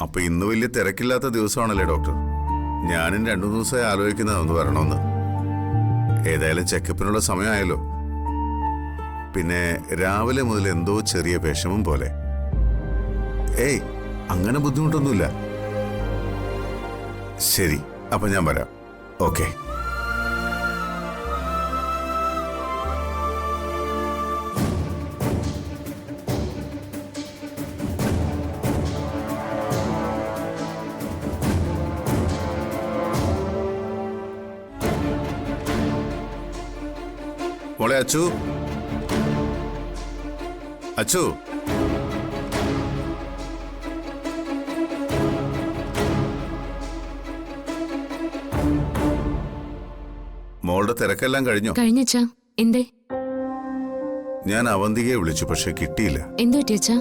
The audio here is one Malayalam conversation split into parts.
അപ്പൊ ഇന്ന് വലിയ തിരക്കില്ലാത്ത ദിവസമാണല്ലേ ഡോക്ടർ? ഞാനും 2 ദിവസമായി ആലോചിക്കുന്നതൊന്ന് വരണമെന്ന്. ഏതായാലും ചെക്കപ്പിനുള്ള സമയമായല്ലോ. പിന്നെ രാവിലെ മുതൽ എന്തോ ചെറിയ വിഷമം പോലെ. ഏയ്, അങ്ങനെ ബുദ്ധിമുട്ടൊന്നുമില്ല. ശരി, അപ്പൊ ഞാൻ വരാം. ഓക്കെ. മോളെ അച്ചു, അച്ചു, മോളുടെ തിരക്കെല്ലാം കഴിഞ്ഞോ? കഴിഞ്ഞച്ചാ. എന്തേ? ഞാൻ അവന്തികയെ വിളിച്ചു, പക്ഷെ കിട്ടിയില്ല. എന്തു പറ്റിയച്ചാ?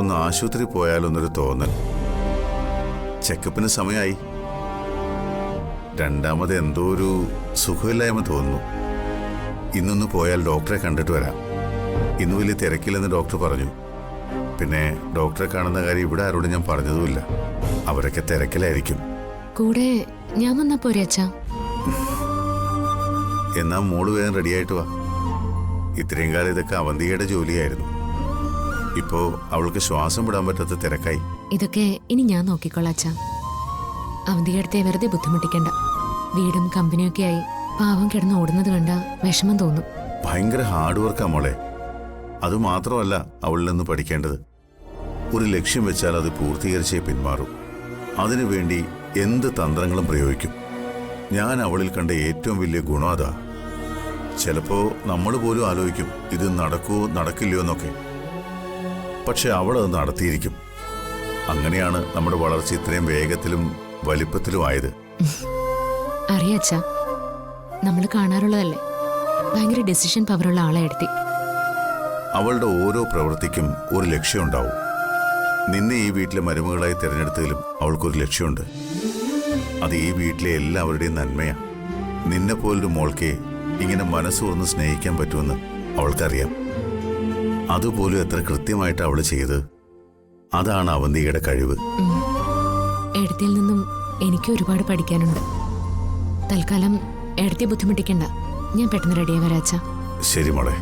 ഒന്ന് ആശുപത്രി പോയാലൊന്നൊരു തോന്നൽ. ചെക്കപ്പിന് സമയമായി. രണ്ടാമത് എന്തോ ഒരു സുഖമില്ലായ്മ തോന്നുന്നു. ഇന്നൊന്ന് പോയാൽ ഡോക്ടറെ കണ്ടിട്ട് വരാം. ഇന്ന് വലിയ തിരക്കില്ലെന്ന് ഡോക്ടർ പറഞ്ഞു. പിന്നെ ഡോക്ടറെ കാണുന്ന കാര്യം ഇവിടെ ആരോടും ഞാൻ പറഞ്ഞതുമില്ല. അവരൊക്കെ തിരക്കിലായിരിക്കും. കൂടെ ഞാൻ വന്നാ പോരെ അച്ഛാ? എന്നാ മോള് വേഗം റെഡിയായിട്ട് വാ. ഇത്രയും കാലം ഇതൊക്കെ അവന്തികയുടെ ജോലിയായിരുന്നു. ഇപ്പോ അവൾക്ക് ശ്വാസം വിടാൻ പറ്റാത്ത തിരക്കായി. ഇതൊക്കെ ഇനി ഞാൻ നോക്കിക്കോളാം അച്ഛാ. അവന്തികടുത്തെ വെറുതെ ബുദ്ധിമുട്ടിക്കണ്ട. വീടും കമ്പനിയൊക്കെ ആയി പാവം കിടന്ന് ഓടുന്നത് കണ്ട വിഷമം തോന്നും. ഭയങ്കര ഹാർഡ് വർക്കാ മോളെ. അതുമാത്രമല്ല അവളിൽ നിന്ന് പഠിക്കേണ്ടത്. ഒരു ലക്ഷ്യം വെച്ചാൽ അത് പൂർത്തീകരിച്ചേ പിന്മാറും. അതിനുവേണ്ടി എന്ത് തന്ത്രങ്ങളും പ്രയോഗിക്കും. ഞാൻ അവളിൽ കണ്ട ഏറ്റവും വലിയ ഗുണം അതാ. ചിലപ്പോ നമ്മൾ പോലും ആലോചിക്കും ഇത് നടക്കുവോ നടക്കില്ലയോ എന്നൊക്കെ. പക്ഷെ അവളത് നടത്തിയിരിക്കും. അങ്ങനെയാണ് നമ്മുടെ വളർച്ച ഇത്രയും വേഗത്തിലും വലിപ്പത്തിലും ആയത്. അറിയാച്ചാ, നമ്മൾ കാണാറുള്ളതല്ലേ, ഭയങ്കര ഡിസിഷൻ പവറുള്ള ആളെ എടുത്തി. അവളുടെ ഓരോ പ്രവൃത്തിക്കും ഒരു ലക്ഷ്യമുണ്ടാവും. നിന്നെ ഈ വീട്ടിലെ മരുമകളായി തിരഞ്ഞെടുത്തതിലും അവൾക്കൊരു ലക്ഷ്യമുണ്ട്. അത് ഈ വീട്ടിലെ എല്ലാവരുടെയും നന്മയാ. നിന്നെ പോലൊരു മോൾക്ക് ഇങ്ങനെ മനസ്സ് തുറന്ന് സ്നേഹിക്കാൻ പറ്റുമെന്ന് അവൾക്കറിയാം. അതുപോലും എത്ര കൃത്യമായിട്ട് അവൾ ചെയ്ത്. അതാണ് അവന്തികയുടെ കഴിവ്. എഴുത്തിൽ നിന്നും എനിക്ക് ഒരുപാട് പഠിക്കാനുണ്ട്. തൽക്കാലം എഴുത്തി ബുദ്ധിമുട്ടിക്കണ്ട. ഞാൻ പെട്ടെന്ന് റെഡിയായി വരാച്ചാ. ശരി മോളെ.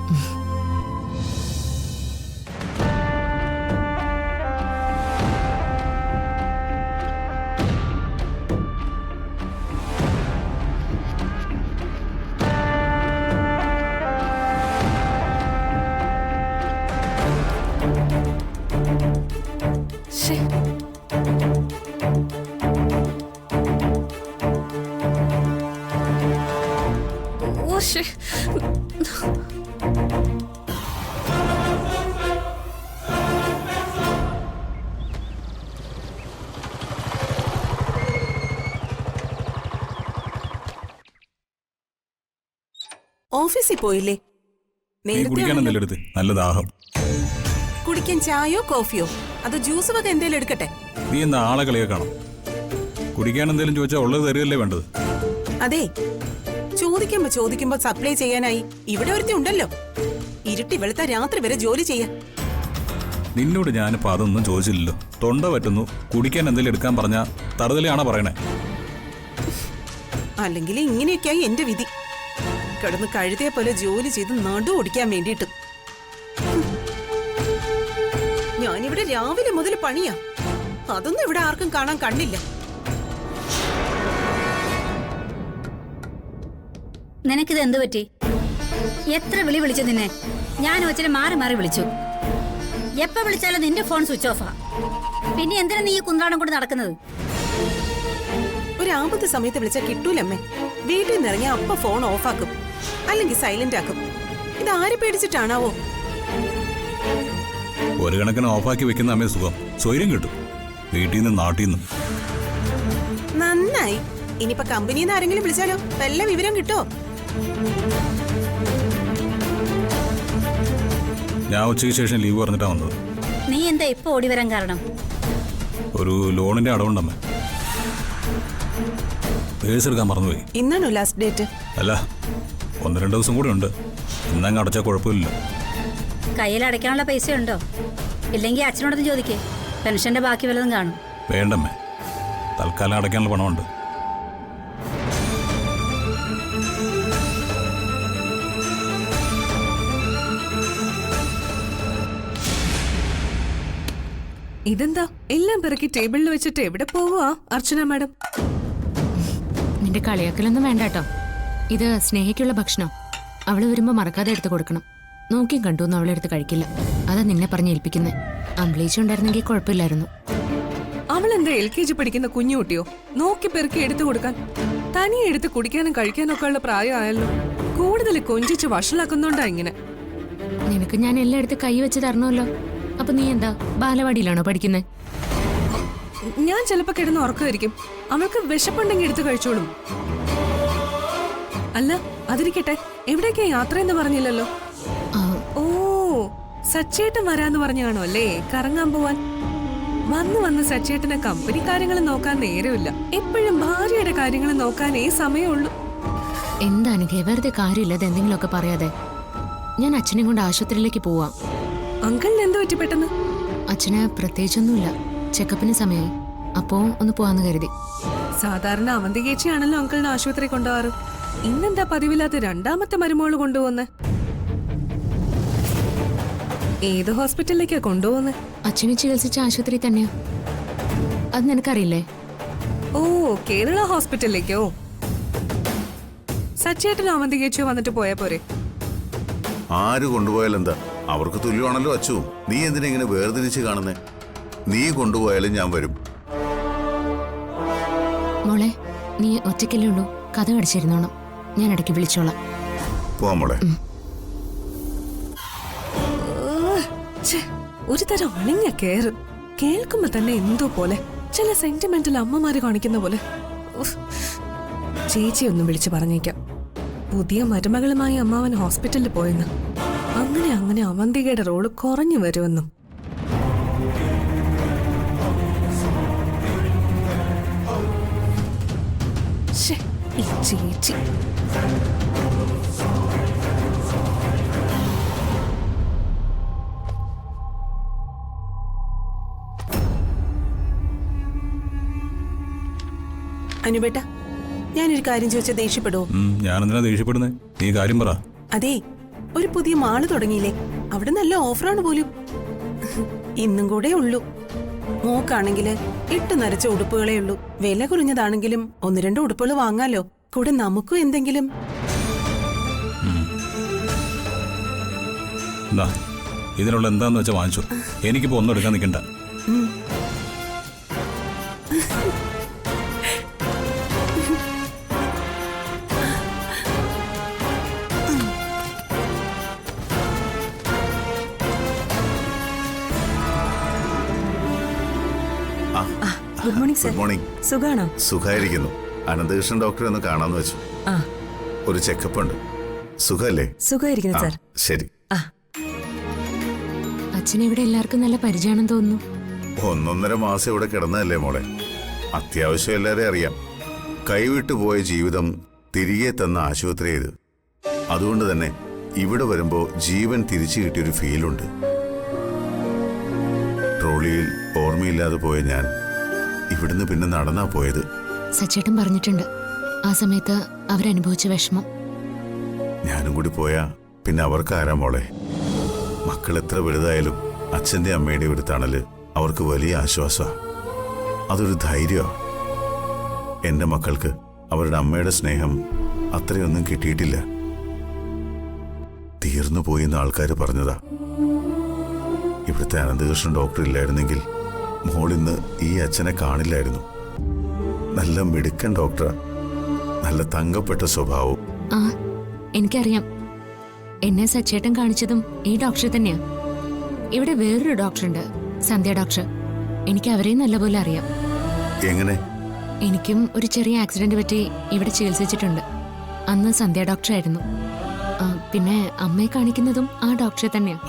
ഓഫീസിൽ പോയില്ലേ? നല്ല ദാഹം. കുടിക്കാൻ ചായയോ കോഫിയോ അതോ ജ്യൂസ് വക എന്തേലും എടുക്കട്ടെ? നീ എന്താ ആളെ കളിയൊക്കെ കാണാം? കുടിക്കാൻ എന്തെങ്കിലും ചോദിച്ചാൽ ഉള്ളത് തരുകയല്ലേ വേണ്ടത്? അതെ, ചോദിക്കുമ്പോ സപ്ലൈ ചെയ്യാനായി ഇവിടെ ഒരുത്തി ഉണ്ടല്ലോ. ഇരുട്ടി വെളുത്ത രാത്രി വരെ ജോലി ചെയ്യാൻ. നിന്നോട് ഞാനിപ്പോ അതൊന്നും ചോദിച്ചില്ലല്ലോ. തൊണ്ട പറ്റുന്നു, കുടിക്കാൻ എന്തെങ്കിലും എടുക്കാൻ പറഞ്ഞാ തറുതലാണോ പറയണേ? അല്ലെങ്കിൽ ഇങ്ങനെയൊക്കെയായി എന്റെ വിധി. കിടന്ന് കഴുതിയെ പോലെ ജോലി ചെയ്ത് നടു ഓടിക്കാൻ വേണ്ടിയിട്ട്. ഞാനിവിടെ രാവിലെ മുതൽ പണിയാ. അതൊന്നും ഇവിടെ ആർക്കും കാണാൻ കണ്ണില്ല. നിനക്കിത് എന്തു പറ്റി? എത്ര വിളിച്ചു നിന്നെ? ഞാൻ ഒച്ചിരി മാറി മാറി വിളിച്ചു. എപ്പ വിളിച്ചാലും നിന്റെ ഫോൺ സ്വിച്ച് ഓഫാ. പിന്നെ എന്തിനാ നീ കുന്ത്രാടം കൊണ്ട് നടക്കുന്നത്? ഒരു ആപത്ത് സമയത്ത് വിളിച്ചാൽ കിട്ടൂലമ്മേ. വീട്ടിൽ നിന്ന് ഇറങ്ങിയ അപ്പ ഫോൺ ഓഫാക്കും, അല്ലെങ്കിൽ സൈലന്റ് ആക്കും. ഇത് ആര് പേടിച്ചിട്ടാണാവോ? ഒരു കണക്കിന് ഓഫാക്കി വെക്കുന്ന അമ്മേ സുഖം. സ്വൈര്യം കിട്ടും വീട്ടിൽ നിന്ന് നാട്ടിൽ നിന്നും. നന്നായി. ഇനിയിപ്പോ കമ്പനിയിൽ നിന്ന് ആരെങ്കിലും വിളിച്ചാലോ വല്ല വിവരം കിട്ടോ? ഞാൻ ഉച്ചയ്ക്ക് ശേഷം ലീവ് പറഞ്ഞിട്ടാ വന്നത്. നീ എന്താ ഇപ്പൊ ഓടി വരാൻ കാരണം? ഒരു ലോണിന്റെ അടവുണ്ടമ്മേ. പേഴ്സ് എടുക്കാൻ മറന്നുപോയി. ഇന്നാണോ ലാസ്റ്റ് ഡേറ്റ്? അല്ല, 1-2 ദിവസം കൂടെ ഉണ്ട്. ഇന്നങ്ങ് അടച്ചാൽ കുഴപ്പമില്ല. കയ്യിൽ അടയ്ക്കാനുള്ള പൈസ ഉണ്ടോ? ഇല്ലെങ്കിൽ അച്ഛനോടൊന്ന് ചോദിക്കേ, പെൻഷന്റെ ബാക്കി വല്ലതും കാണും. വേണ്ടമ്മേ, തൽക്കാലം അടയ്ക്കാനുള്ള പണമുണ്ട്. ഇതെന്താ എല്ലാം പിറക്കി ടേബിളിൽ വെച്ചിട്ട് എവിടെ പോവുക അർച്ചന മാഡം? നിന്റെ കളിയാക്കലൊന്നും വേണ്ട കേട്ടോ. ഇത് സ്നേഹയ്ക്കുള്ള ഭക്ഷണം. അവള് വരുമ്പോ മറക്കാതെ എടുത്ത് കൊടുക്കണം. നോക്കിയും കണ്ടുവന്ന് അവളെടുത്ത് കഴിക്കില്ല. അതാ നിന്നെ പറഞ്ഞ് ഏൽപ്പിക്കുന്നത്. അമ്പിളീച്ച ഉണ്ടായിരുന്നെങ്കിൽ കുഴപ്പമില്ലായിരുന്നു. അവളെന്താ LKG പഠിക്കുന്ന കുഞ്ഞുകുട്ടിയോ? നോക്കി പെറുക്കി എടുത്തു കൊടുക്കാൻ. തനിയെ എടുത്ത് കുടിക്കാനും കഴിക്കാനും ഒക്കെ ഉള്ള പ്രായമായല്ലോ. കൂടുതൽ കൊഞ്ചിച്ച് വഷളാക്കുന്നോണ്ടാ ഇങ്ങനെ. നിനക്ക് ഞാൻ എല്ലാം എടുത്ത് കൈ വെച്ച് തരണമല്ലോ. അപ്പൊ നീ എന്താ ബാലവാടിയിലാണോ പഠിക്കുന്നത്? ഞാൻ ചിലപ്പോ കിടന്ന് ഉറക്കമായിരിക്കും. അവൾക്ക് വിശപ്പുണ്ടെങ്കിൽ എടുത്ത് കഴിച്ചോളും. അല്ല അതിരിക്കട്ടെ, എവിടേക്കാ യാത്രയെന്ന് പറഞ്ഞില്ലല്ലോ. ഓ, സച്ചേട്ടൻ വരാന്ന് പറഞ്ഞാണോ അല്ലേ കറങ്ങാൻ പോവാൻ? വന്ന് സച്ചേട്ടനെ കമ്പനി കാര്യങ്ങൾ നോക്കാൻ നേരമില്ല. എപ്പോഴും ഭാര്യയുടെ കാര്യങ്ങൾ നോക്കാനേ സമയമുള്ളൂ. എന്താണ് വെറുതെ കാര്യമില്ലാതെ എന്തെങ്കിലുമൊക്കെ പറയാതെ. ഞാൻ അച്ഛനെ കൊണ്ട് ആശുപത്രിയിലേക്ക് പോവാം. അങ്കിളിന് എന്ത് പറ്റി പെട്ടെന്ന്? അച്ഛന് പ്രത്യേകിച്ചൊന്നുമില്ല. ചെക്കപ്പിന് സമയമായി. അപ്പോ ഒന്ന് പോവാന്ന് കരുതി. സാധാരണ അവന്തികേച്ചിയാണല്ലോ അങ്കിളിനെ ആശുപത്രി കൊണ്ടുപോവാറ്. ഇന്നെന്താ പതിവില്ലാത്ത രണ്ടാമത്തെ മരുമോള് കൊണ്ടുപോകുന്നെ? ഏത് ഹോസ്പിറ്റലിലേക്കാ കൊണ്ടുപോകുന്നെ? അച്ഛനെ ചികിത്സിച്ച ആശുപത്രി തന്നെയാ. അത് നിനക്കറിയില്ലേ? ഓ, കേരള ഹോസ്പിറ്റലിലേക്കോ? സച്ചേട്ടനോ അവന്തികേച്ചിയോ വന്നിട്ട് പോയാ പോരെ? ആര് കൊണ്ടുപോയാലെന്താ, അവർക്ക് തുല്യമാണല്ലോ അച്ചുവും. നീ എന്തിനാ ഇങ്ങനെ വേർതിരിച്ച് കാണുന്നേ? നീ കൊണ്ടുപോയാലും ഞാൻ വരും. മോളെ, നീ ഒറ്റയ്ക്കല്ലേ ഉള്ളൂ. കഥ കടിച്ചിരുന്നോണം. ഞാൻ ഇടയ്ക്ക് വിളിച്ചോളാം. പോവാം മോളെ. ഒരു തരം അണിഞ്ഞ കേറ്. കേൾക്കുമ്പോ തന്നെ എന്തോ പോലെ, ചില സെന്റിമെന്റൽ അമ്മമാര് കാണിക്കുന്ന പോലെ. ചേച്ചി ഒന്ന് വിളിച്ചു പറഞ്ഞേക്കാം. പുതിയ മരുമകളുമായി അമ്മാവൻ ഹോസ്പിറ്റലിൽ പോയെന്ന്. അങ്ങനെ അവന്തികയുടെ റോള് കുറഞ്ഞു വരുമെന്നും. ഈ ചേച്ചി അനുബേട്ട, ഞാനൊരു കാര്യം ചോദിച്ചാൽ ദേഷ്യപ്പെടുവോ? ഞാനെന്തിനാ ദേഷ്യപ്പെടുന്നേ? നീ കാര്യം പറ. അതെ, ഒരു പുതിയ മാള് തുടങ്ങിയില്ലേ? അവിടെ നല്ല ഓഫറാണ് പോലും. ഇന്നും കൂടെ ഉള്ളൂ. മോക്കാണെങ്കില് ഇട്ട് നരച്ച ഉടുപ്പുകളേ ഉള്ളൂ. വില കുറഞ്ഞതാണെങ്കിലും 1-2 ഉടുപ്പുകൾ വാങ്ങാലോ. കൂടെ നമുക്കും എന്തെങ്കിലും. ഇതിനുള്ള എന്താന്ന് വെച്ചാൽ വാങ്ങിച്ചു. എനിക്കിപ്പോ ഒന്നും എടുക്കാൻ നിൽക്കണ്ട. Good morning sir. Good morning. സുഖാണോ? സുഖായിരിക്കുന്നു. അനന്തകൃഷ്ണൻ ഡോക്ടറെ ഒന്ന് കാണാന്ന് വെച്ചു. ഒരു ചെക്കപ്പ് ഉണ്ട്. സുഖല്ലേ? സുഖായിരിക്കുന്നു സർ. ശരി. അച്ഛനെ ഇവിടെ എല്ലാവർക്കും നല്ല പരിചയമാണെന്ന് തോന്നുന്നു. 1.5 മാസം ഇവിടെ കിടന്നതല്ലേ മോളെ. അത്യാവശ്യം എല്ലാവരെയും അറിയാം. കൈവിട്ടു പോയ ജീവിതം തിരികെ തന്ന ആശുപത്രി ഇത്. അതുകൊണ്ട് തന്നെ ഇവിടെ വരുമ്പോ ജീവൻ തിരിച്ചു കിട്ടിയൊരു ഫീലുണ്ട്. ട്രോളിയിൽ ഓർമ്മയില്ലാതെ പോയ ഞാൻ ഇവിടുന്ന് പിന്നെ നടന്നാ പോയത്. സച്ചേട്ടൻ പറഞ്ഞിട്ടുണ്ട് ആ സമയത്ത് അവരനുഭവിച്ച വിഷമം. ഞാനും കൂടി പോയാ പിന്നെ അവർക്ക് ആരാ മോളെ? മക്കൾ എത്ര വലുതായാലും അച്ഛൻ്റെ അമ്മയുടെ ഒരു തണല് അവർക്ക് വലിയ ആശ്വാസമാണ്. അതൊരു ധൈര്യമാണ്. എൻ്റെ മക്കൾക്ക് അവരുടെ അമ്മയുടെ സ്നേഹം അത്രയൊന്നും കിട്ടിയിട്ടില്ല. തീർന്നു പോയിന്ന് ആൾക്കാർ പറഞ്ഞതാ. ഇവിടുത്തെ അനന്തകൃഷ്ണൻ ഡോക്ടർ ഇല്ലായിരുന്നെങ്കിൽ മോളിന്ന് ഈ അച്ഛനെ കാണില്ലായിരുന്നു. നല്ല മിടുക്കൻ ഡോക്ടറാ. നല്ല തങ്കപ്പെട്ട സ്വഭാവവും. ആ, എനിക്കറിയാം. എന്നെ സച്ചേട്ടൻ കാണിച്ചതും ഈ ഡോക്ടറെ തന്നെയാ. ഇവിടെ വേറൊരു ഡോക്ടറുണ്ട്, സന്ധ്യ ഡോക്ടർ. എനിക്ക് അവരെയും നല്ലപോലെ അറിയാം. എങ്ങനെ? എനിക്കും ഒരു ചെറിയ ആക്സിഡന്റ് പറ്റി ഇവിടെ ചികിത്സിച്ചിട്ടുണ്ട്. അന്ന് സന്ധ്യ ഡോക്ടറായിരുന്നു. പിന്നെ അമ്മയെ കാണിക്കുന്നതും ആ ഡോക്ടറെ തന്നെയാ.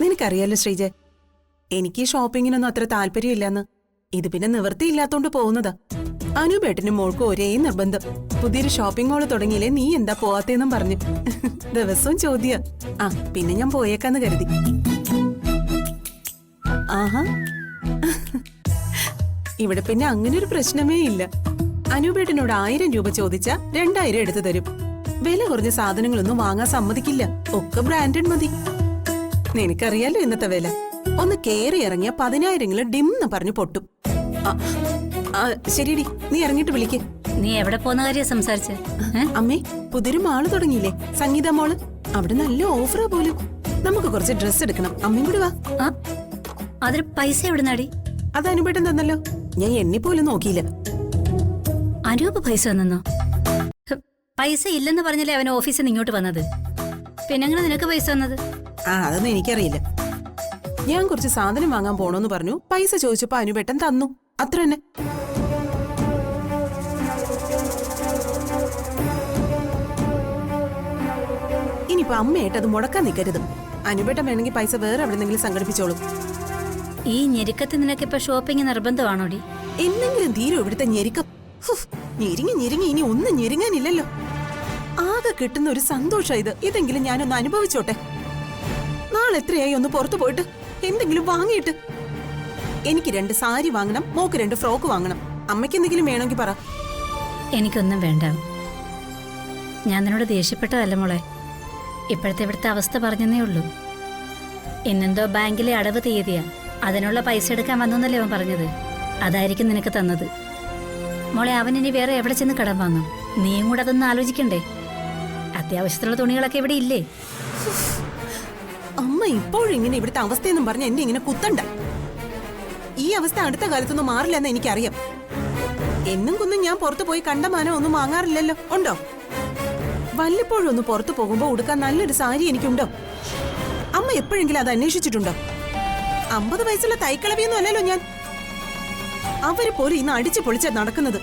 നിനക്കറിയാലോ ശ്രീജ, എനിക്ക് ഷോപ്പിങ്ങിനൊന്നും അത്ര താല്പര്യമില്ലെന്ന്. ഇത് പിന്നെ നിവൃത്തിയില്ലാത്തോണ്ട് പോകുന്നതാ. അനുപേട്ടനും മോൾക്കും ഒരേ നിർബന്ധം. പുതിയൊരു ഷോപ്പിംഗ് മോള് തുടങ്ങിയില്ലേ, നീ എന്താ പോവാത്തേന്നും പറഞ്ഞു. ദിവസവും ചോദ്യ. ആ പിന്നെ ഞാൻ പോയേക്കാന്ന് കരുതി. ആഹാ, ഇവിടെ പിന്നെ അങ്ങനെ ഒരു പ്രശ്നമേ ഇല്ല. അനുപേട്ടനോട് 1000 രൂപ ചോദിച്ചാ 2000 എടുത്തു തരും. വില കുറഞ്ഞ സാധനങ്ങളൊന്നും വാങ്ങാൻ സമ്മതിക്കില്ല. ഒക്കെ ബ്രാൻഡഡ് മതി. നിനക്കറിയാലോ ഇന്നത്തെ വില. ഒന്ന് കേറി ഇറങ്ങിയ 10,000 ഡിംന്ന് പറഞ്ഞു പൊട്ടും. ശരിയടി, നീ ഇറങ്ങിട്ട് വിളിക്ക്. നീ എവിടെ പോകുന്ന കാര്യം സംസാരിച്ച്? അമ്മേ, പുതിയൊരു മാള് തുടങ്ങിയില്ലേ, സംഗീത മോള്. അവിടെ നല്ല ഓഫറാ പോലും. നമുക്ക് കുറച്ച് ഡ്രസ് എടുക്കണം. അമ്മയും കൂടി വാ. അതിന് പൈസ എവിടെ നടി? അത് അനുപേട്ടൻ തന്നല്ലോ. ഞാൻ എന്നെ പോലും നോക്കിയില്ല. അനൂപ് പൈസ തന്നോ? പൈസ ഇല്ലെന്ന് പറഞ്ഞല്ലേ അവൻ ഓഫീസിൽ നിന്ന് ഇങ്ങോട്ട് വന്നത്. പിന്നെങ്ങനെ നിനക്ക് പൈസ തന്നത്? അതൊന്നും എനിക്കറിയില്ല. ഞാൻ കുറച്ച് സാധനം വാങ്ങാൻ പോണോന്ന് പറഞ്ഞു. പൈസ ചോദിച്ചപ്പോ അനുപേട്ടൻ തന്നു. അത്ര തന്നെ. ഇനിയിപ്പോ അമ്മയായിട്ട് അത് മുടക്കാൻ നിൽക്കരുത്. അനുപേട്ടൻ വേണമെങ്കിൽ പൈസ വേറെ എവിടെന്നെങ്കിലും സംഘടിപ്പിച്ചോളും. ഈ ഞെരുക്കത്തിൽ നിനക്കിപ്പോ ഷോപ്പിംഗ് നിർബന്ധമാണോടി? എന്തെങ്കിലും തീരും ഇവിടുത്തെ ഞെരുക്കം. ഞെരുങ്ങി ഞെരുങ്ങി ഇനി ഒന്നും ഞെരുങ്ങാനില്ലല്ലോ. ആകെ കിട്ടുന്ന ഒരു സന്തോഷം ഇത്. ഇതെങ്കിലും ഞാനൊന്ന് അനുഭവിച്ചോട്ടെ. നാളെ എത്രയായി ഒന്ന് പുറത്തു പോയിട്ട് എന്തെങ്കിലും വാങ്ങിയിട്ട്. എനിക്ക് 2 സാരി വാങ്ങണം, മോക്ക് 2 ഫ്രോക്ക് വാങ്ങണം. അമ്മയ്ക്ക് എന്തെങ്കിലും വേണമെങ്കിൽ പറ. എനിക്കൊന്നും വേണ്ട. ഞാൻ നിന്നോട് ദേഷ്യപ്പെട്ടതല്ല മോളെ. ഇപ്പോഴത്തെ ഇവിടുത്തെ അവസ്ഥ പറഞ്ഞതേ ഉള്ളൂ. ഇന്നെന്തോ ബാങ്കിലെ അടവ് തീയതിയാ. അതിനുള്ള പൈസ എടുക്കാൻ വന്നല്ലേ അവൻ പറഞ്ഞത്. അതായിരിക്കും നിനക്ക് തന്നത്. മോളെ, അവൻ ഇനി വേറെ എവിടെ ചെന്ന് കടം വാങ്ങും? നീയും കൂടെ അതൊന്നും ആലോചിക്കണ്ടേ? അത്യാവശ്യത്തിലുള്ള തുണികളൊക്കെ ഇവിടെ ഇല്ലേ? അമ്മ ഇപ്പോഴും ഇങ്ങനെ ഇവിടുത്തെ അവസ്ഥയെന്നും പറഞ്ഞ എന്നെ ഇങ്ങനെ കുത്തണ്ട. ഈ അവസ്ഥ അടുത്ത കാലത്തൊന്നും മാറില്ലെന്ന് എനിക്കറിയാം. എന്നും കുന്നും ഞാൻ പുറത്തു പോയി കണ്ടമാനം ഒന്നും വാങ്ങാറില്ലല്ലോ. ഉണ്ടോ? വല്ലപ്പോഴും ഒന്ന് പുറത്തു പോകുമ്പോ ഉടുക്കാൻ നല്ലൊരു സാരി എനിക്കുണ്ടോ? അമ്മ എപ്പോഴെങ്കിലും അത് അന്വേഷിച്ചിട്ടുണ്ടോ? 50 വയസ്സുള്ള തൈക്കളവിയൊന്നും അല്ലല്ലോ ഞാൻ. അവര് പോലും ഇന്ന് അടിച്ചു പൊളിച്ചാ നടക്കുന്നത്.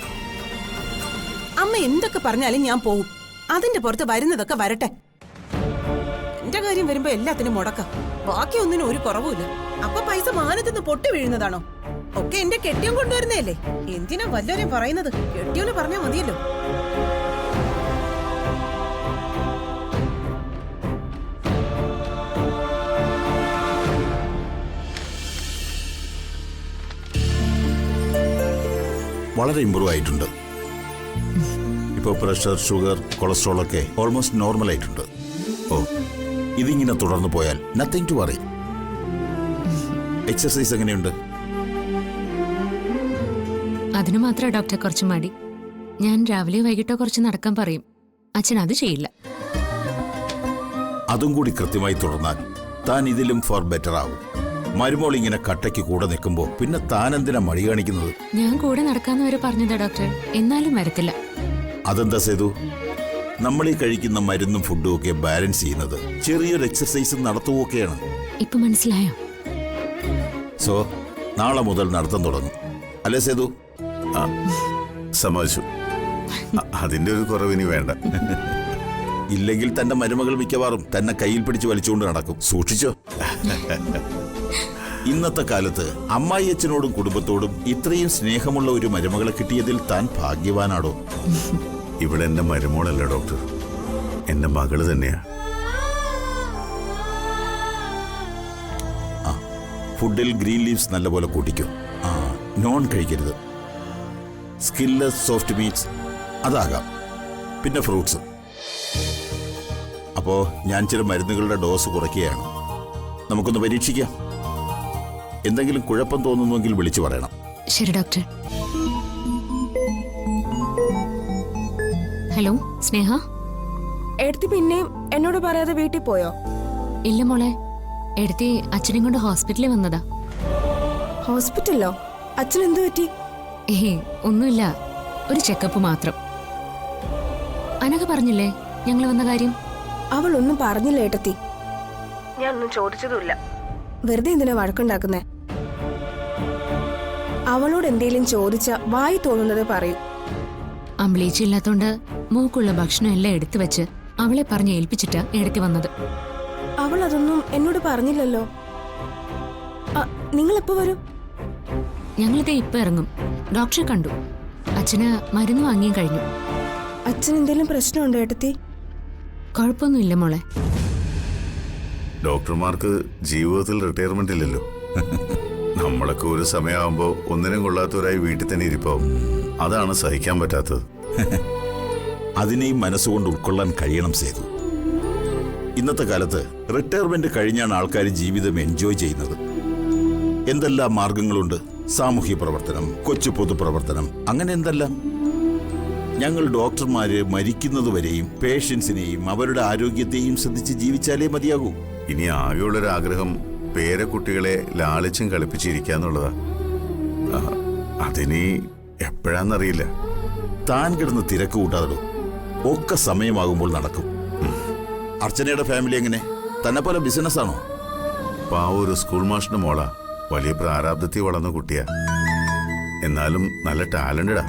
അമ്മ എന്തൊക്കെ പറഞ്ഞാലും ഞാൻ പോവും. അതിന്റെ പുറത്ത് വരുന്നതൊക്കെ വരട്ടെ. എന്റെ കാര്യം വരുമ്പോ എല്ലാത്തിനും മുടക്കാം. ബാക്കി ഒന്നിനും ഒരു കുറവുമില്ല. അപ്പൊ പൈസ മാനത്തുനിന്ന് പൊട്ടി വീഴുന്നതാണോ? ഒക്കെ എന്റെ കെട്ടിയം കൊണ്ടുവരുന്നതല്ലേ. എന്തിനാ വല്ലവരെയും പറയുന്നത്? കെട്ടിയോന് പറഞ്ഞാ മതിയല്ലോ. വളരെ ഇമ്പ്രൂവ് ആയിട്ടുണ്ട്. ഇപ്പോൾ പ്രഷർ, ഷുഗർ, കൊളസ്ട്രോൾ ഒക്കെ ഓൾമോസ്റ്റ് നോർമൽ ആയിട്ടുണ്ട്. ഓ, ഇതിങ്ങനെ തുടർന്നു പോയാൽ നത്തിങ് ടു വറി. എക്സസൈസ് എങ്ങനെയുണ്ട്? അതിനു മാത്രമേ ഡോക്ടർ കുറച്ച് മടി. ഞാൻ രാവിലെ വൈകിട്ടോ കുറച്ച് നടക്കാൻ പറയും. അച്ഛൻ അത് ചെയ്യില്ല. അതും കൂടി കൃത്യമായി തുടർന്നാൽ താൻ ഇതിലും ഫോർ ബെറ്റർ ആവും. മരുമോൾ ഇങ്ങനെ കട്ടയ്ക്ക് കൂടെ നിൽക്കുമ്പോ പിന്നെ താൻ എന്തിനാ മടി കാണിക്കുന്നത്? ഞാൻ കൂടെ നടക്കാന്ന് വരെ പറഞ്ഞതാ ഡോക്ടർ. എന്നാലും വരത്തില്ല. അതെന്താ സേതു? നമ്മൾ ഈ കഴിക്കുന്ന മരുന്നും ഫുഡും ഒക്കെ ബാലൻസ് ചെയ്യുന്നത് ചെറിയൊരു എക്സസൈസും നടത്തുകയൊക്കെയാണ്. ഇപ്പൊ മനസ്സിലായോ? സോ നാളെ മുതൽ നടത്തം തുടങ്ങും അല്ലേ സേതു? സമ്മതിച്ചു. അതിന്റെ ഒരു കുറവിനി വേണ്ട. ഇല്ലെങ്കിൽ തന്റെ മരുമകൾ മിക്കവാറും തന്നെ കയ്യിൽ പിടിച്ച് വലിച്ചുകൊണ്ട് നടക്കും. സൂക്ഷിച്ചോ. ഇന്നത്തെ കാലത്ത് അമ്മായി അച്ഛനോടും കുടുംബത്തോടും ഇത്രയും സ്നേഹമുള്ള ഒരു മരുമകളെ കിട്ടിയതിൽ താൻ ഭാഗ്യവാനാടോ. ഇവിടെ എന്റെ മരുമോളല്ല ഡോക്ടർ, എന്റെ മകള് തന്നെയാ. ഫുഡിൽ ഗ്രീൻ ലീവ്സ് നല്ലപോലെ കൂട്ടിക്കോ. നോൺ കഴിക്കരുത്. സ്കിൻലെസ് സോഫ്റ്റ് മീറ്റ്സ് അതാകാം. പിന്നെ ഫ്രൂട്ട്സ്. അപ്പോ ഞാൻ ചില മരുന്നുകളുടെ ഡോസ് കുറയ്ക്കുകയാണ്. നമുക്കൊന്ന് പരീക്ഷിക്കാം. എന്തെങ്കിലും കുഴപ്പം തോന്നുന്നുവെങ്കിൽ വിളിച്ചു പറയണം. ശരി ഡോക്ടർ. ഹലോ സ്നേഹ. എടുത്തി പിന്നെയും എന്നോട് പറയാതെ വീട്ടിൽ പോയോ? ഇല്ല മോളെ, എടുത്തി അച്ഛനെയും കൊണ്ട് ഹോസ്പിറ്റലിൽ വന്നതാ. ഹോസ്പിറ്റലിലോ? അച്ഛൻ എന്തു പറ്റി? ഒന്നുമില്ല, ഒരു ചെക്കപ്പ് മാത്രം. അനഘ പറഞ്ഞില്ലേ ഞങ്ങൾ വന്ന കാര്യം? അവൾ ഒന്നും പറഞ്ഞില്ല ഏട്ടത്തി. ഞാൻ ഒന്നും ചോദിച്ചതുമില്ല. വെറുതെ എന്തിനാ വഴക്കുണ്ടാക്കുന്നേ? അവളോട് എന്തേലും ചോദിച്ച വായി തോന്നുന്നത് പറയും. അമ്പിളീച്ച ഇല്ലാത്തോണ്ട് മൂക്കുള്ള ഭക്ഷണം എല്ലാം എടുത്തു വെച്ച് അവളെ പറഞ്ഞ് ഏൽപ്പിച്ചിട്ടാ എടുത്തി വന്നത്. അവൾ അതൊന്നും എന്നോട് പറഞ്ഞില്ലല്ലോ. നിങ്ങൾ എപ്പോ വരും? ഞങ്ങളിതേ ഇപ്പൊ ഇറങ്ങും. ഡോക്ടറെ കണ്ടു. അച്ഛന് മരുന്ന് വാങ്ങിയും കഴിഞ്ഞു. അച്ഛൻ എന്തെങ്കിലും പ്രശ്നമുണ്ടോ ഏട്ടത്തി? കുഴപ്പമൊന്നുമില്ല മോളെ. ഡോക്ടർമാർക്ക് ജീവിതത്തിൽ റിട്ടയർമെന്റ് ഇല്ലല്ലോ. നമ്മളൊക്കെ ഒരു സമയമാകുമ്പോൾ ഒന്നിനും കൊള്ളാത്തവരായി വീട്ടിൽ തന്നെ ഇരിപ്പാവും. അതാണ് സഹിക്കാൻ പറ്റാത്തത്. അതിനെയും മനസ്സുകൊണ്ട് ഉൾക്കൊള്ളാൻ കഴിയണം സേതു. ഇന്നത്തെ കാലത്ത് റിട്ടയർമെന്റ് കഴിഞ്ഞാണ് ആൾക്കാർ ജീവിതം എൻജോയ് ചെയ്യുന്നത്. എന്തെല്ലാം മാർഗങ്ങളുണ്ട്. സാമൂഹ്യ പ്രവർത്തനം, കൊച്ചു പൊതുപ്രവർത്തനം, അങ്ങനെ എന്തെല്ലാം. ഞങ്ങൾ ഡോക്ടർമാര് മരിക്കുന്നതുവരെയും പേഷ്യൻസിനെയും അവരുടെ ആരോഗ്യത്തെയും ശ്രദ്ധിച്ച് ജീവിച്ചാലേ മതിയാകൂ. ഇനി ആകെയുള്ളൊരാഗ്രഹം പേരക്കുട്ടികളെ ലാളിച്ചും കളിപ്പിച്ചിരിക്കാന്നുള്ളതാ. അതിനി എപ്പോഴാന്നറിയില്ല. താൻ കിടന്ന് തിരക്ക് കൂട്ടാതോ, ഒക്കെ സമയമാകുമ്പോൾ നടക്കും. അർച്ചനയുടെ ഫാമിലി എങ്ങനെ? തന്നെ പോലെ ബിസിനസ്സാണോ? ഒരു സ്കൂൾ മാഷിന്റെ മോളാ. വലിയ പ്രാരാബ്ദത്തിൽ വളർന്ന കുട്ടിയാ. എന്നാലും നല്ല ടാലന്റഡാ.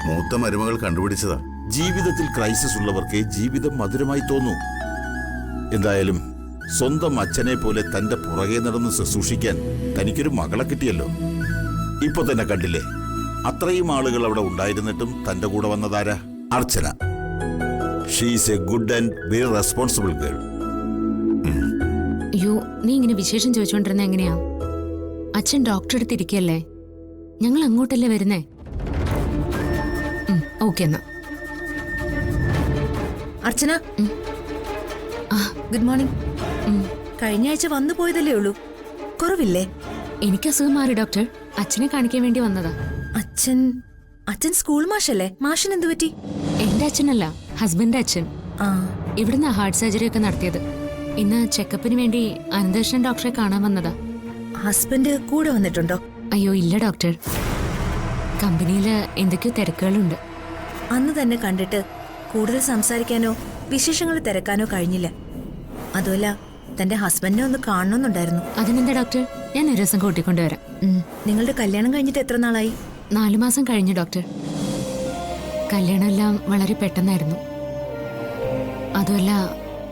മൂത്ത മരുമകൾ കണ്ടുപിടിച്ചതാ. ജീവിതത്തിൽ ക്രൈസിസ് ഉള്ളവർക്ക് ജീവിതം മധുരമായി തോന്നൂ. എന്തായാലും സ്വന്തം അച്ഛനെ പോലെ തന്റെ പുറകെ നടന്ന് ശുശ്രൂഷിക്കാൻ തനിക്കൊരു മകളെ കിട്ടിയല്ലോ. ഇപ്പൊ തന്നെ കണ്ടില്ലേ, അത്രയും ആളുകൾ അവിടെ ഉണ്ടായിരുന്നിട്ടും തന്റെ കൂടെ വന്നതാരാ? Archana. She's a good and very responsible girl. അയ്യോ, നീ ഇങ്ങനെ വിശേഷം ചോദിച്ചോണ്ടിരുന്ന എങ്ങനെയാ? അച്ഛൻ ഡോക്ടറെ അടുത്തിരിക്കല്ലേ, ഞങ്ങൾ അങ്ങോട്ടല്ലേ വരുന്നേ. ഓക്കെ എന്നാ. അർച്ചന, ഗുഡ് മോർണിംഗ്. കഴിഞ്ഞ ആഴ്ച വന്നു പോയതല്ലേ ഉള്ളൂ, കുറവില്ലേ? എനിക്ക് അസുഖം മാറി ഡോക്ടർ. അച്ഛനെ കാണിക്കാൻ വേണ്ടി വന്നതാ. അച്ഛൻ സ്കൂൾ മാഷല്ലേ? മാഷിന് എന്തു പറ്റി? എന്റെ അച്ഛനല്ല, ഹസ്ബൻഡിന്റെ അച്ഛൻ. ഇവിടുന്ന് ഹാർട്ട് സർജറി ഒക്കെ നടത്തിയത്. ഇന്ന് ചെക്കപ്പിന് വേണ്ടി അനന്തകൃഷ്ണൻ ഡോക്ടറെ കാണാൻ വന്നതാ. ഹസ്ബൻഡ് കൂടെ വന്നിട്ടുണ്ടോ? അയ്യോ ഇല്ല ഡോക്ടർ, കമ്പനിയില് എന്തൊക്കെയോ തിരക്കുകളുണ്ട്. അന്ന് തന്നെ കണ്ടിട്ട് കൂടുതൽ സംസാരിക്കാനോ വിശേഷങ്ങൾ തിരക്കാനോ കഴിഞ്ഞില്ല. അതുമല്ല, തന്റെ ഹസ്ബൻഡിനെ ഒന്ന് കാണണമെന്നുണ്ടായിരുന്നു. അതിനെന്താ ഡോക്ടർ, ഞാൻ ഒരു ദിവസം കൂട്ടിക്കൊണ്ടുവരാം. നിങ്ങളുടെ കല്യാണം കഴിഞ്ഞിട്ട് എത്ര നാളായി? 4 മാസം കഴിഞ്ഞു ഡോക്ടർ. കല്യാണമെല്ലാം വളരെ പെട്ടെന്നായിരുന്നു. അതുമല്ല,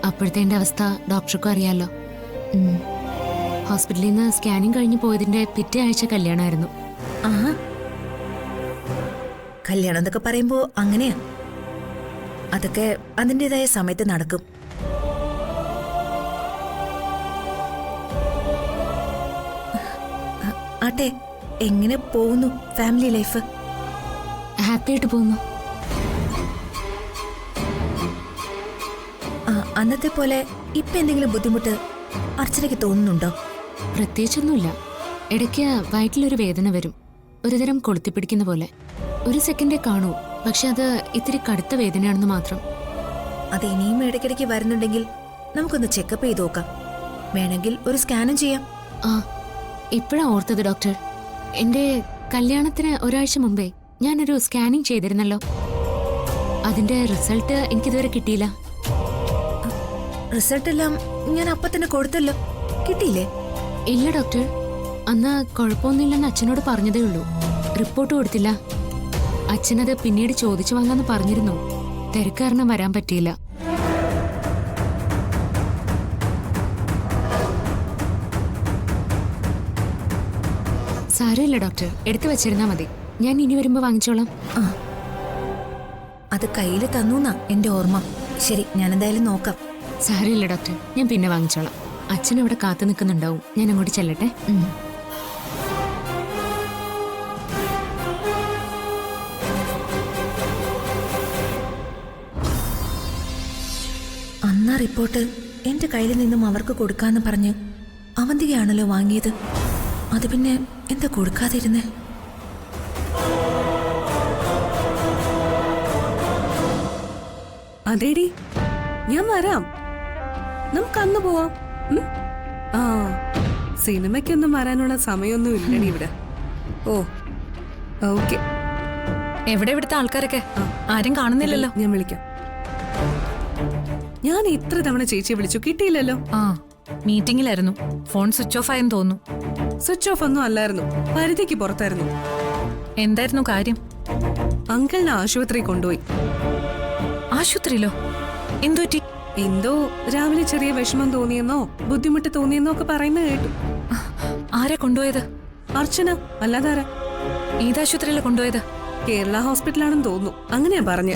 അപ്പോഴത്തെ എൻ്റെ അവസ്ഥ ഡോക്ടർക്കും അറിയാലോ. ഹോസ്പിറ്റലിൽ നിന്ന് സ്കാനിങ് കഴിഞ്ഞ് പോയതിന്റെ പിറ്റേ ആഴ്ച കല്യാണമായിരുന്നു. ആഹാ, കല്യാണം എന്നൊക്കെ പറയുമ്പോ അങ്ങനെയാ. അതൊക്കെ അതിൻ്റെതായ സമയത്ത് നടക്കും. ആട്ടെ, എങ്ങനെ പോകുന്നു ഫാമിലി ലൈഫ്? ഹാപ്പി ആയിട്ട് പോകുന്നു. അന്നത്തെ പോലെ ഇപ്പൊ എന്തെങ്കിലും ബുദ്ധിമുട്ട് അർച്ചനയ്ക്ക് തോന്നുന്നുണ്ടോ? പ്രത്യേകിച്ചൊന്നുമില്ല. ഇടയ്ക്ക് വയറ്റിലൊരു വേദന വരും, ഒരുതരം കൊളുത്തിപ്പിടിക്കുന്ന പോലെ. 1 സെക്കൻഡേ കാണൂ, പക്ഷെ അത് ഇത്തിരി കടുത്ത വേദനയാണെന്ന് മാത്രം. അത് ഇനിയും ഇടയ്ക്കിടയ്ക്ക് വരുന്നുണ്ടെങ്കിൽ നമുക്കൊന്ന് ചെക്കപ്പ് ചെയ്ത് നോക്കാം. വേണമെങ്കിൽ ഒരു സ്കാനും ചെയ്യാം. ഇപ്പോഴാ ഓർത്തത് ഡോക്ടർ. എന്റെ കല്യാണത്തിന് ഒരാഴ്ച മുമ്പേ ഞാനൊരു സ്കാനിങ് ചെയ്തിരുന്നല്ലോ. അതിന്റെ റിസൾട്ട് എനിക്കിതുവരെ കിട്ടിയില്ല. റിസൾട്ട് എല്ലാം ഞാൻ അപ്പൊ തന്നെ കൊടുത്തല്ലോ, കിട്ടിയില്ലേ? ഇല്ല ഡോക്ടർ, അന്ന് കുഴപ്പമൊന്നുമില്ലെന്ന് അച്ഛനോട് പറഞ്ഞതേ ഉള്ളൂ. റിപ്പോർട്ട് കൊടുത്തില്ല. അച്ഛനത് പിന്നീട് ചോദിച്ചു വാങ്ങാന്ന് പറഞ്ഞിരുന്നു. തിരക്ക് കാരണം വരാൻ പറ്റിയില്ല. സാരമില്ല ഡോക്ടർ, എടുത്തു വെച്ചിരുന്നാ മതി. ഞാൻ ഇനി വരുമ്പോ വാങ്ങിച്ചോളാം. അത് കയ്യിൽ തന്നൂന്നാ എന്റെ ഓർമ്മ. ശരി, ഞാൻ എന്തായാലും നോക്കാം. സാരമില്ല ഡോക്ടർ, ഞാൻ പിന്നെ വാങ്ങിച്ചോളാം. അച്ഛൻ അവിടെ കാത്തു നിൽക്കുന്നുണ്ടാവും. ഞാൻ അങ്ങോട്ട് ചെല്ലട്ടെ. അന്നാ റിപ്പോർട്ട് എന്റെ കയ്യിൽ നിന്നും അവർക്ക് കൊടുക്കാന്ന് പറഞ്ഞ് അവന്തികയാണല്ലോ വാങ്ങിയത്. അത് പിന്നെ എന്താ കൊടുക്കാതിരുന്നേ? അതേടി, ഞാൻ വരാം. നമുക്ക് അന്ന് പോവാം. സിനിമയ്ക്കൊന്നും വരാനുള്ള സമയമൊന്നും ഇല്ലടി ഇവിടെ. ഓ ഓക്കെ. എവിടെ ഇവിടുത്തെ ആൾക്കാരൊക്കെ? ആരും കാണുന്നില്ലല്ലോ. ഞാൻ വിളിക്കാം. ഞാൻ ഇത്ര തവണ ചേച്ചിയെ വിളിച്ചു, കിട്ടിയില്ലല്ലോ. മീറ്റിംഗിലായിരുന്നു. ഫോൺ സ്വിച്ച് ഓഫ് ആയെന്ന് തോന്നുന്നു. സ്വിച്ച് ഓഫ് ഒന്നും അല്ലായിരുന്നു, പരിധിക്ക് പുറത്തായിരുന്നു. എന്തായിരുന്നു കാര്യം? അങ്കിളിനെ ആശുപത്രി കൊണ്ടുപോയി. ആശുപത്രിയിലോ? എന്തുപറ്റി? എന്തോ രാവിലെ ചെറിയ വിഷമം തോന്നിയെന്നോ ബുദ്ധിമുട്ട് തോന്നിയെന്നോ ഒക്കെ പറയുന്നത് കേട്ടു. ആരെ കൊണ്ടുപോയത്? അർച്ചന, അല്ലാതാരാ? ഏതാശുപത്രിയിലെ കൊണ്ടുപോയത്? കേരള ഹോസ്പിറ്റലാണെന്ന് തോന്നുന്നു. അങ്ങനെയാ പറഞ്ഞ്.